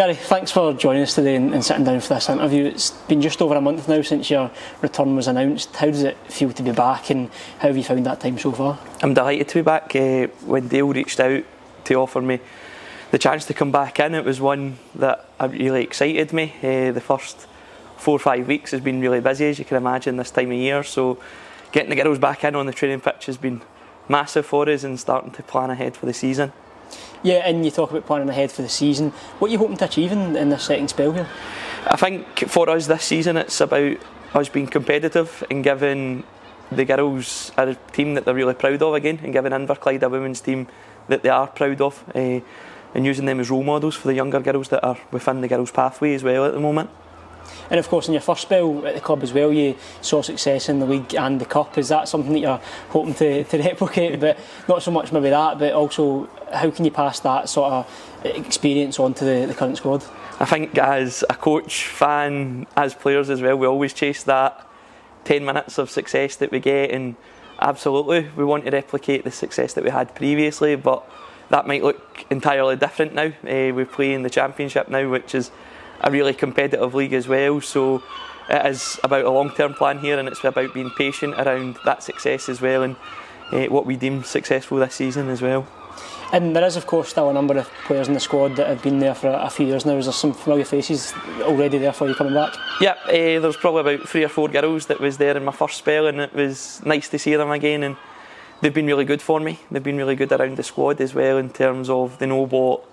Gary, thanks for joining us today and sitting down for this interview. It's been just over a month now since your return was announced. How does it feel to be back, and how have you found that time so far? I'm delighted to be back. When Dale reached out to offer me the chance to come back in, it was one that really excited me. The first 4 or 5 weeks has been really busy, as you can imagine, this time of year, so getting the girls back in on the training pitch has been massive for us and starting to plan ahead for the season. Yeah, and you talk about planning ahead for the season. What are you hoping to achieve in this second spell here? I think for us this season it's about us being competitive and giving the girls a team that they're really proud of again, and giving Inverclyde a women's team that they are proud of, and using them as role models for the younger girls that are within the girls' pathway as well at the moment. And of course in your first spell at the club as well, you saw success in the league and the cup. Is that something that you're hoping to replicate? But not so much maybe that, but also how can you pass that sort of experience on to the current squad? I think as a coach, fan, as players as well, we always chase that 10 minutes of success that we get, and absolutely we want to replicate the success that we had previously, but that might look entirely different now. We play in the Championship now, which is a really competitive league as well, so it is about a long-term plan here, and it's about being patient around that success as well, and what we deem successful this season as well. And there is of course still a number of players in the squad that have been there for a few years now. Is there some familiar faces already there for you coming back? Yeah, there's probably about 3 or 4 girls that was there in my first spell, and it was nice to see them again, and they've been really good for me. They've been really good around the squad as well, in terms of they know what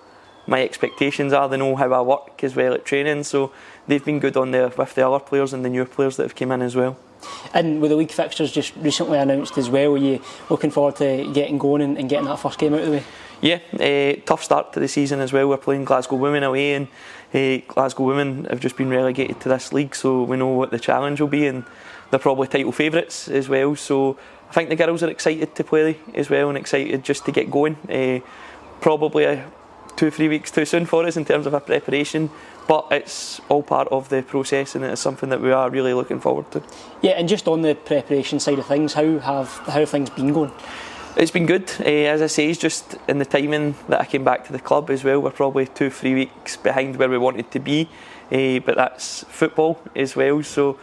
my expectations are, they know how I work as well at training, so they've been good on there with the other players and the new players that have come in as well. And with the league fixtures just recently announced as well, are you looking forward to getting going and getting that first game out of the way? Yeah, tough start to the season as well. We're playing Glasgow Women away, and Glasgow Women have just been relegated to this league, so we know what the challenge will be, and they're probably title favourites as well, so I think the girls are excited to play as well, and excited just to get going. Probably 2 or 3 weeks too soon for us in terms of our preparation, but it's all part of the process, and it's something that we are really looking forward to. Yeah, and just on the preparation side of things, how have things been going? It's been good. As I say, it's just in the timing that I came back to the club as well. We're probably 2 or 3 weeks behind where we wanted to be, but that's football as well, so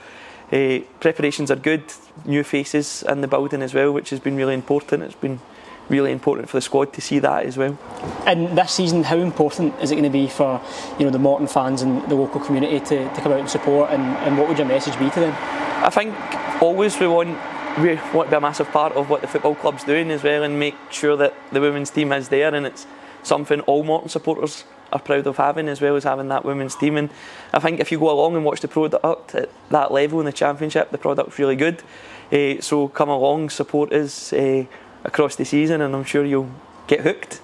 preparations are good. New faces in the building as well, which has been really important. It's been really important for the squad to see that as well. And this season, how important is it going to be for the Morton fans and the local community to come out and support, and what would your message be to them? I think always we want to be a massive part of what the football club's doing as well, and make sure that the women's team is there, and it's something all Morton supporters are proud of having, as well as having that women's team. And I think if you go along and watch the product at that level in the Championship, the product's really good, so come along, support us across the season, and I'm sure you'll get hooked.